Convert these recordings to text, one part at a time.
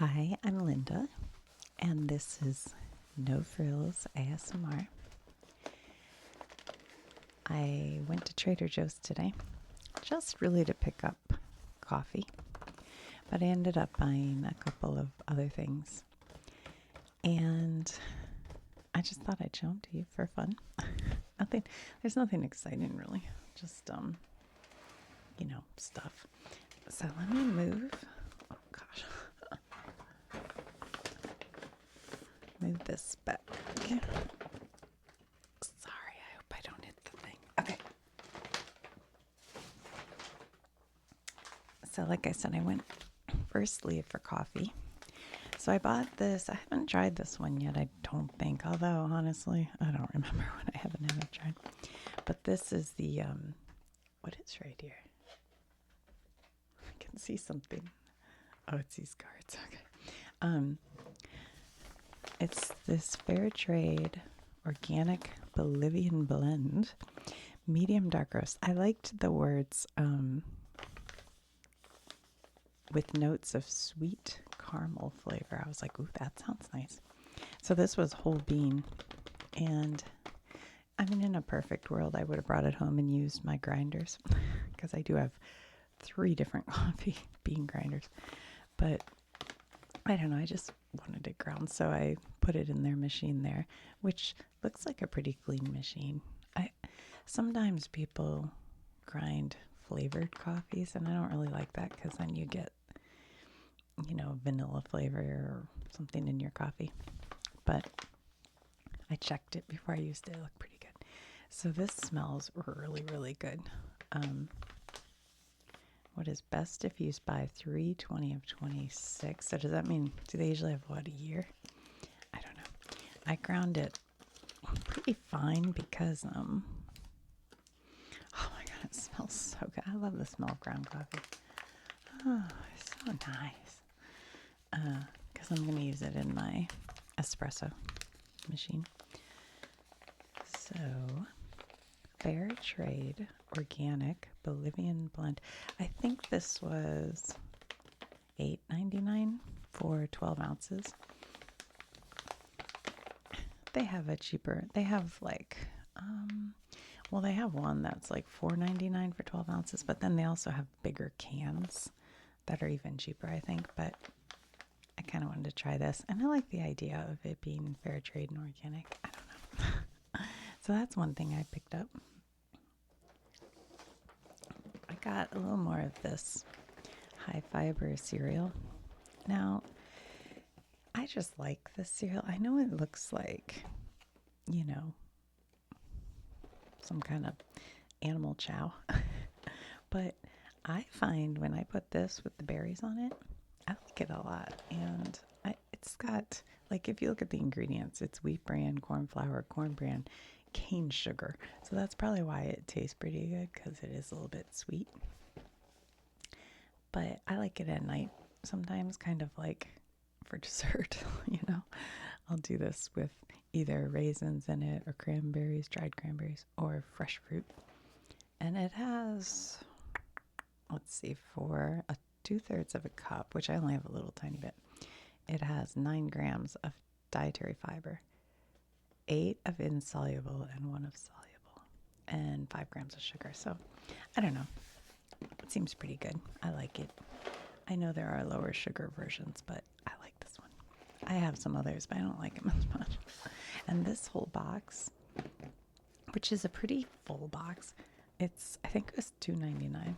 Hi, I'm Linda, and this is No Frills ASMR. I went to Trader Joe's today, just really to pick up coffee, but I ended up buying a couple of other things, and I just thought I'd show them to you for fun. There's nothing exciting really, just stuff. So let me move. Oh gosh. Move this back. Sorry, I hope I don't hit the thing. Okay. So, like I said, I went firstly for coffee. So I bought this. I haven't tried this one yet, I don't think. Although, honestly, I don't remember when I haven't tried. But this is the, what is right here? I can see something. Oh, it's these cards. Okay. It's this fair trade organic Bolivian blend, medium dark roast. I liked the words with notes of sweet caramel flavor. I was like, ooh, that sounds nice. So this was whole bean, and I mean, in a perfect world, I would have brought it home and used my grinders because I do have 3 different coffee bean grinders. But I don't know, I just wanted it ground, so I put it in their machine there, which looks like a pretty clean machine. Sometimes people grind flavored coffees, and I don't really like that because then you get, vanilla flavor or something in your coffee. But I checked it before I used it. It looked pretty good. So this smells really, really good. What is best if used by 3/20 of 26? So does that mean, do they usually have what, a year? I don't know. I ground it pretty fine because, oh my God, it smells so good. I love the smell of ground coffee. Oh, it's so nice. Because I'm going to use it in my espresso machine. So, fair trade, organic, Bolivian blend. I think this was $8.99 for 12 ounces. They have a cheaper, they have like, they have one that's like $4.99 for 12 ounces, but then they also have bigger cans that are even cheaper, I think. But I kind of wanted to try this, and I like the idea of it being fair trade and organic. I don't know. So that's one thing I picked up. I got a little more of this high fiber cereal. Now, I just like this cereal. I know it looks like, some kind of animal chow, but I find when I put this with the berries on it, I like it a lot. And it's got, like, if you look at the ingredients, it's wheat bran, corn flour, corn bran, cane sugar. So that's probably why it tastes pretty good, because it is a little bit sweet. But I like it at night sometimes, kind of like for dessert, I'll do this with either raisins in it or cranberries, dried cranberries, or fresh fruit. And it has, let's see, for a 2/3 of a cup, which I only have a little tiny bit, it has 9 grams of dietary fiber, 8 of insoluble and 1 of soluble, and 5 grams of sugar. So I don't know. It seems pretty good. I like it. I know there are lower sugar versions, but I like this one. I have some others, but I don't like them as much. And this whole box, which is a pretty full box, I think it was $2.99,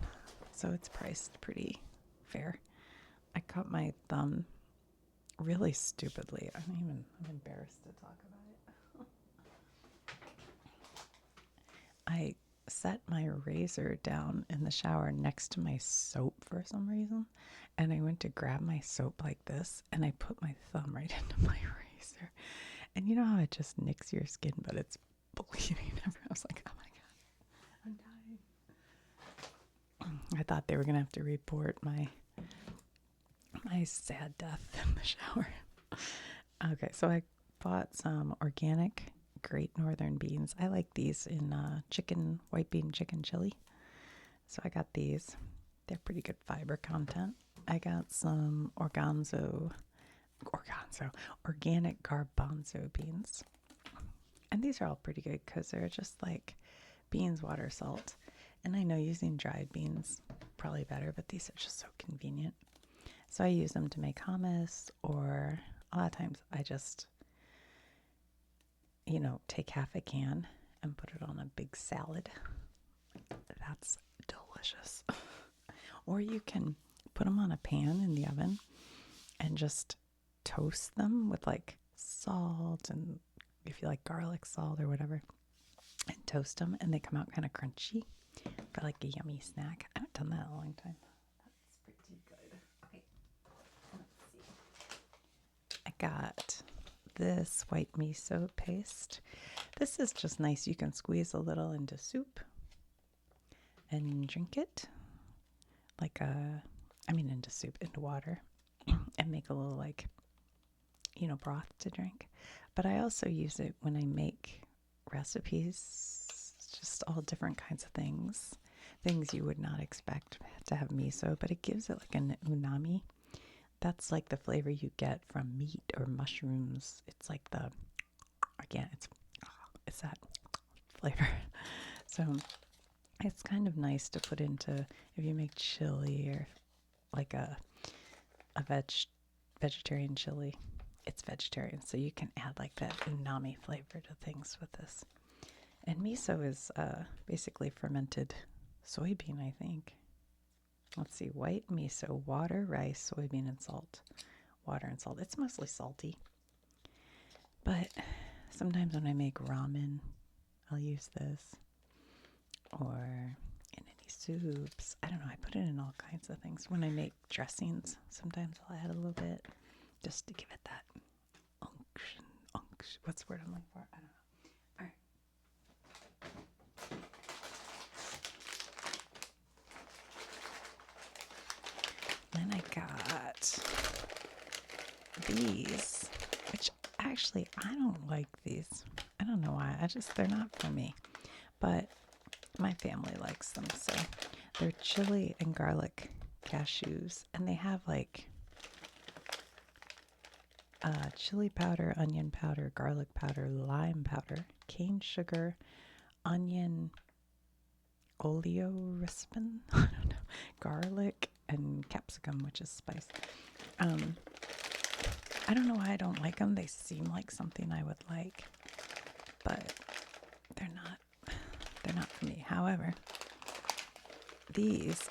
so it's priced pretty fair. I cut my thumb really stupidly. I'm embarrassed to talk about it. I set my razor down in the shower next to my soap for some reason, and I went to grab my soap like this, and I put my thumb right into my razor. And you know how it just nicks your skin, but it's bleeding everywhere. I was like, oh my God, I'm dying. I thought they were going to have to report my sad death in the shower. Okay, so I bought some organic Great Northern beans. I like these in white bean chicken chili. So I got these. They're pretty good fiber content. I got some organzo organic garbanzo beans. And these are all pretty good because they're just like beans, water, salt. And I know using dried beans probably better, but these are just so convenient. So I use them to make hummus, or a lot of times I just, take half a can and put it on a big salad. That's delicious. Or you can put them on a pan in the oven and just toast them with like salt, and if you like garlic salt or whatever, and toast them, and they come out kind of crunchy for like a yummy snack. I haven't done that in a long time. That's pretty good. Okay, let's see. I got this white miso paste. This is just nice. You can squeeze a little into soup and drink it into soup, into water, and make a little broth to drink. But I also use it when I make recipes, just all different kinds of things you would not expect to have miso, but it gives it like an umami. That's like the flavor you get from meat or mushrooms. It's like it's that flavor. So it's kind of nice to put into, if you make chili or like a vegetarian chili. It's vegetarian, so you can add like that umami flavor to things with this. And miso is basically fermented soybean, I think. Let's see, white miso, water, rice, soybean, and salt. Water and salt. It's mostly salty. But sometimes when I make ramen, I'll use this. Or in any soups. I don't know, I put it in all kinds of things. When I make dressings, sometimes I'll add a little bit just to give it that unction. What's the word I'm looking for? I don't know. All right. Then I got these, which actually I don't like these. I don't know why. They're not for me. But my family likes them, so they're chili and garlic cashews, and they have like chili powder, onion powder, garlic powder, lime powder, cane sugar, onion, oleoresin, I don't know, garlic, and capsicum, which is spice. I don't know why I don't like them. They seem like something I would like, but they're not for me. However, these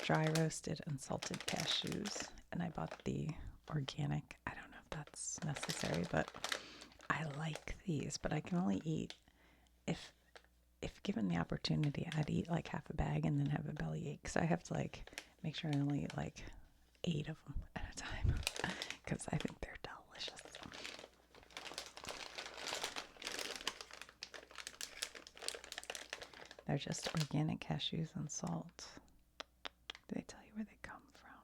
dry roasted and salted cashews, and I bought the organic. I don't know if that's necessary, but I like these. But I can only eat, if given the opportunity, I'd eat like half a bag and then have a bellyache. So I have to make sure I only eat like 8 of them at a time because I think they're delicious. They're just organic cashews and salt. Do they tell you where they come from?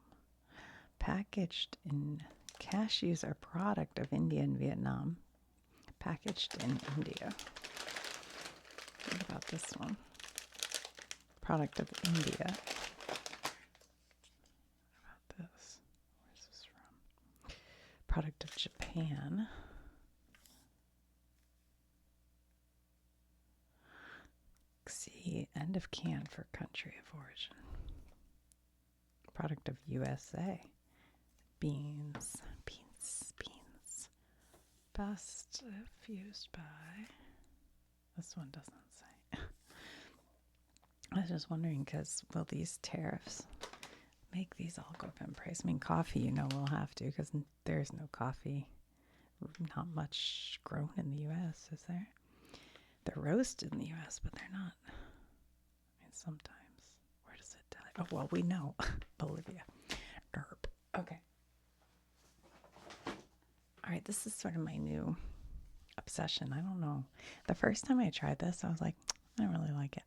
Packaged in cashews are product of India and Vietnam. Packaged in India. What about this one? Product of India. What about this? Where's this from? Product of Japan. See, end of can for country of origin. Product of USA. Beans. Best if used by. This one doesn't say. I was just wondering, because will these tariffs make these all go up in price? I mean, coffee, we'll have to, because there's no coffee, not much grown in the U.S., is there? They're roasted in the U.S., but they're not. I mean, sometimes. Where does it tell you? Oh, well, we know. Olivia. Derp. Okay. All right, this is sort of my new obsession. I don't know. The first time I tried this, I was like, I don't really like it.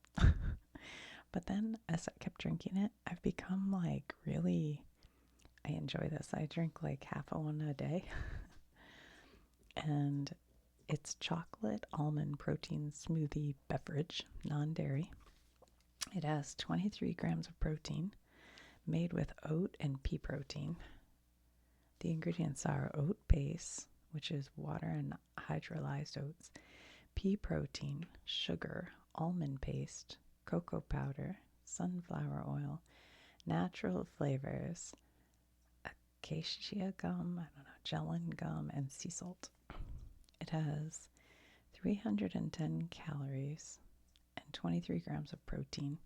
But then as I kept drinking it, I've become I enjoy this. I drink like half of one a day. And it's chocolate almond protein smoothie beverage, non-dairy. It has 23 grams of protein, made with oat and pea protein. The ingredients are oat base, which is water and hydrolyzed oats, pea protein, sugar, almond paste, cocoa powder, sunflower oil, natural flavors, acacia gum, I don't know, gellan gum, and sea salt. It has 310 calories and 23 grams of protein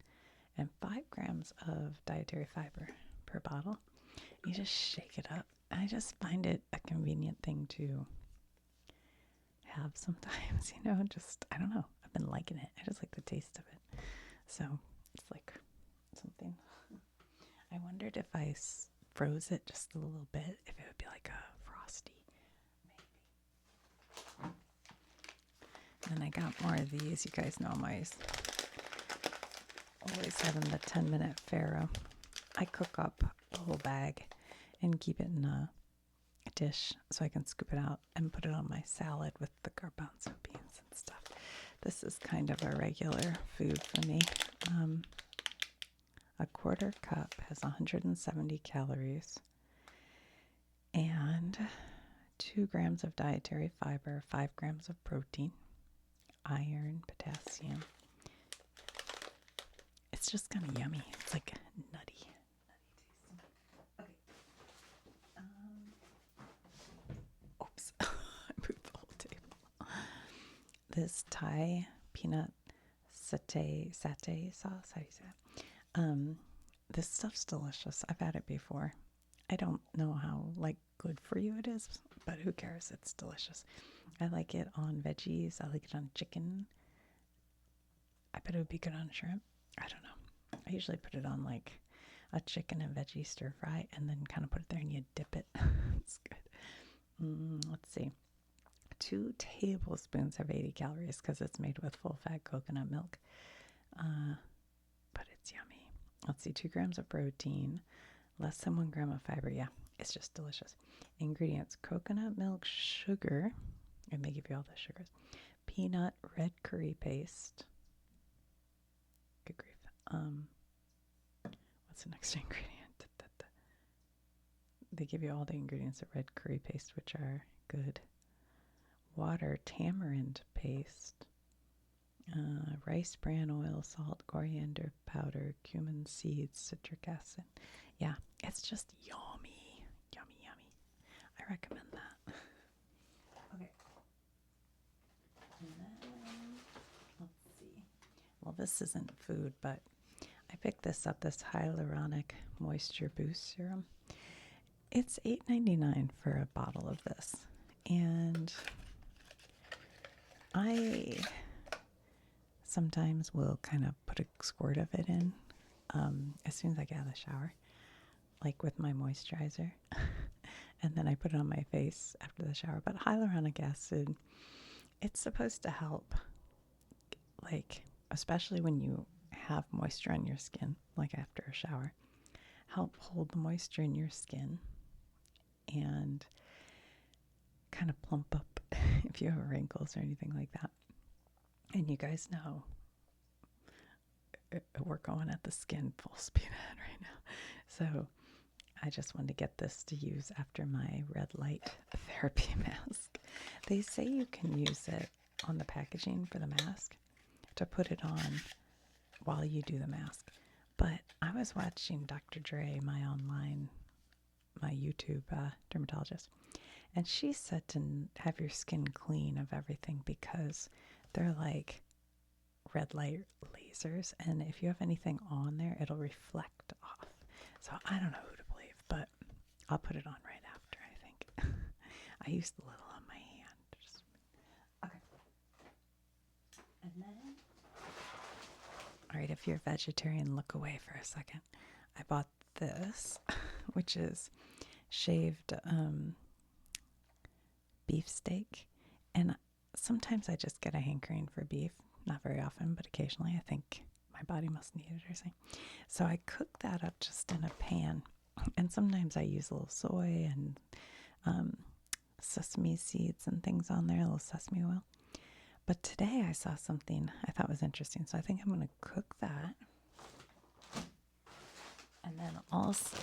and 5 grams of dietary fiber per bottle. You just shake it up. I just find it a convenient thing to have sometimes, just, I don't know. I've been liking it. I just like the taste of it. So it's like something. I wondered if I froze it just a little bit, if it would be like a frosty, maybe. And then I got more of these. You guys know I'm always having the 10-minute Pharaoh. I cook up a whole bag and keep it in a dish so I can scoop it out and put it on my salad with the garbanzo beans and stuff. This is kind of a regular food for me. A quarter cup has 170 calories and 2 grams of dietary fiber, 5 grams of protein, iron, potassium. It's just kind of yummy. It's like nutty tasting. Okay. Oops. I moved the whole table. This Thai peanut satay sauce. How do you say that? This stuff's delicious. I've had it before. I don't know how good for you it is, but who cares? It's delicious. I like it on veggies. I like it on chicken. I bet it would be good on shrimp. I don't know. I usually put it on a chicken and veggie stir fry and then kind of put it there and you dip it. It's good. Let's see. 2 tablespoons have 80 calories because it's made with full fat coconut milk. But it's yummy. Let's see. 2 grams of protein, less than 1 gram of fiber. Yeah, it's just delicious. Ingredients: coconut milk, sugar. It may give you all the sugars. Peanut red curry paste. Good grief. What's the next ingredient? They give you all the ingredients of red curry paste, which are good. Water, tamarind paste, rice bran oil, salt, coriander powder, cumin seeds, citric acid. Yeah, it's just yummy. Yummy, yummy. I recommend that. Okay. And then, let's see. Well, this isn't food, but I picked this up, this hyaluronic moisture boost serum. It's $8.99 for a bottle of this. And I sometimes will kind of put a squirt of it in as soon as I get out of the shower, like with my moisturizer. And then I put it on my face after the shower. But hyaluronic acid, it's supposed to help, especially when you have moisture on your skin, like after a shower, help hold the moisture in your skin and kind of plump up if you have wrinkles or anything like that. And you guys know we're going at the skin full speed ahead right now. So I just wanted to get this to use after my red light therapy mask. They say you can use it on the packaging for the mask to put it on while you do the mask. But I was watching Dr. Dre, my YouTube dermatologist, and she said to have your skin clean of everything because they're like red light lasers, and if you have anything on there, it'll reflect off. So I don't know who to believe, but I'll put it on right after, I think. I used a little on my hand. Okay. And then, all right, if you're a vegetarian, look away for a second. I bought this, which is shaved beef steak, and sometimes I just get a hankering for beef. Not very often, but occasionally. I think my body must need it or something. So I cook that up just in a pan, and sometimes I use a little soy and sesame seeds and things on there, a little sesame oil. But today I saw something I thought was interesting, so I think I'm going to cook that. And then also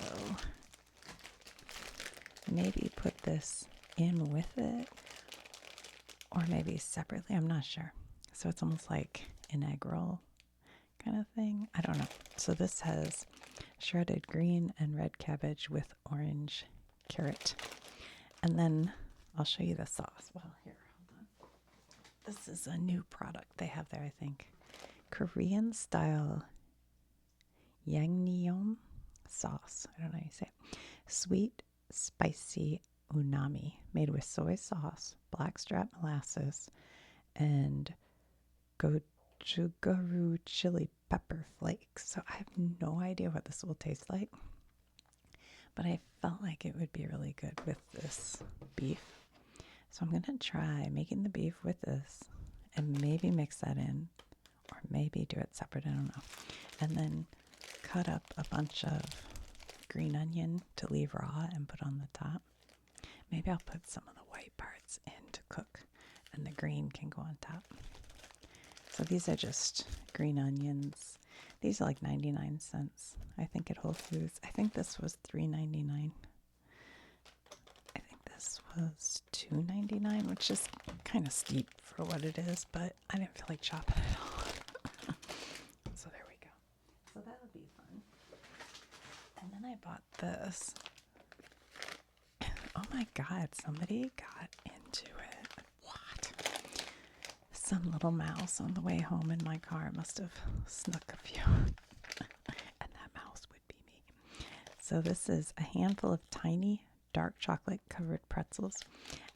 maybe put this in with it or maybe separately. I'm not sure. So it's almost like an egg roll kind of thing. I don't know. So this has shredded green and red cabbage with orange carrot. And then I'll show you the sauce. Well, here, hold on. This is a new product they have there, I think. Korean style Yangnyeom sauce. I don't know how you say it. Sweet, spicy unami made with soy sauce, blackstrap molasses, and gochugaru chili pepper flakes. So I have no idea what this will taste like, but I felt like it would be really good with this beef. So I'm going to try making the beef with this and maybe mix that in or maybe do it separate. I don't know. And then cut up a bunch of green onion to leave raw and put on the top. Maybe I'll put some of the white parts in to cook and the green can go on top. So these are just green onions. These are like 99 cents, I think, at Whole Foods. I think this was $3.99. I think this was $2.99, which is kind of steep for what it is, but I didn't feel like chopping it all. So there we go. So that would be fun. And then I bought this. Oh my God, somebody got into it. What? Some little mouse on the way home in my car must have snuck a few. And that mouse would be me. So this is a handful of tiny dark chocolate covered pretzels.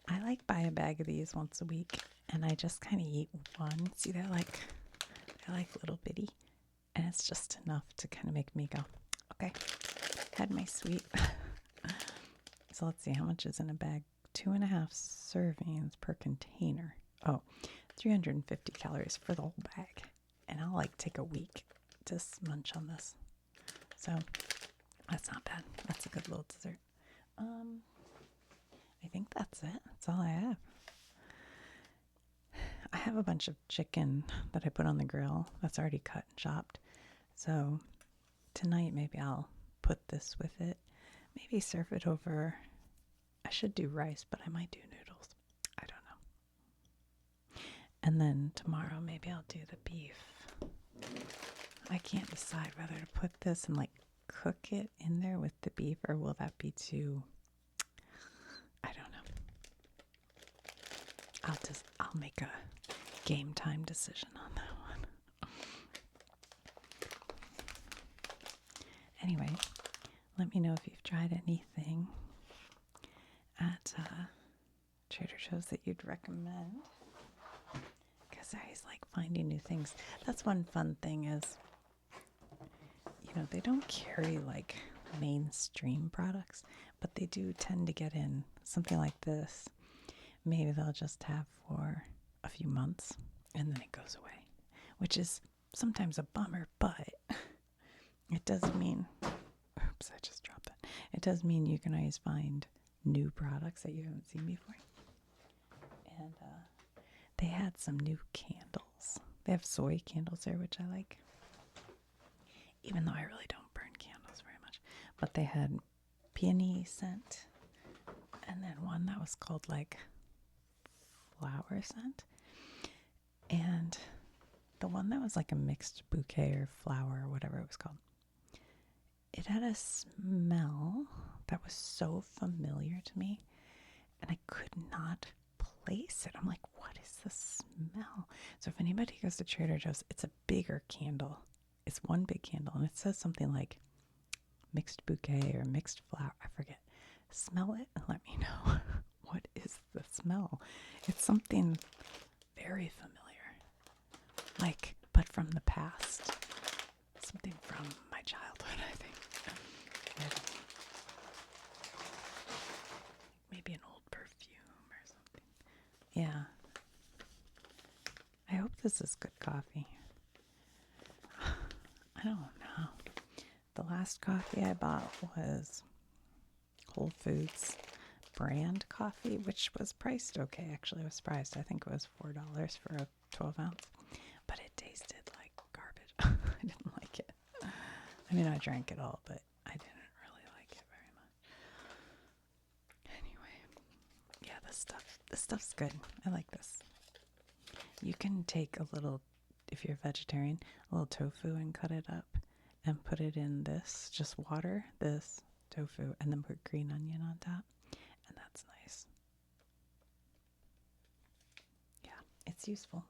I like buy a bag of these once a week and I just kind of eat one. See, they're like little bitty, and it's just enough to kind of make me go, okay, had my sweet. So let's see, how much is in a bag? 2.5 servings per container. Oh, 350 calories for the whole bag. And I'll like take a week to munch on this. So that's not bad. That's a good little dessert. I think that's it. That's all I have. I have a bunch of chicken that I put on the grill that's already cut and chopped. So tonight maybe I'll put this with it. Maybe serve it over. I should do rice, but I might do noodles. I don't know. And then tomorrow maybe I'll do the beef. I can't decide whether to put this and like cook it in there with the beef, or will that be too, I don't know. I'll make a game time decision on that one. Anyway, let me know if you've tried anything at Trader Joe's that you'd recommend, because I always like finding new things. That's one fun thing is, they don't carry like mainstream products, but they do tend to get in something like this. Maybe they'll just have for a few months and then it goes away, which is sometimes a bummer, but it does mean, oops, I just dropped that. It does mean you can always find new products that you haven't seen before. And they had some new candles. They have soy candles there, which I like, even though I really don't burn candles very much. But they had peony scent, and then one that was called like flower scent, and the one that was like a mixed bouquet or flower or whatever it was called. It had a smell that was so familiar to me, and I could not place it. I'm like, what is the smell? So if anybody goes to Trader Joe's, it's a bigger candle. It's one big candle, and it says something like mixed bouquet or mixed flower. I forget. Smell it and let me know. What is the smell? It's something very familiar, like, but from the past. Something from my childhood, I think. Maybe an old perfume or something. Yeah. I hope this is good coffee. I don't know. The last coffee I bought was Whole Foods brand coffee, which was priced okay. Actually, I was surprised. I think it was $4 for a 12 ounce, but it tasted like garbage. I didn't like it. I mean, I drank it all, but I didn't really like it very this stuff's good. I like this. You can take a little, if you're a vegetarian, a little tofu and cut it up and put it in this, just water, this tofu, and then put green onion on top. And that's nice. Yeah, it's useful.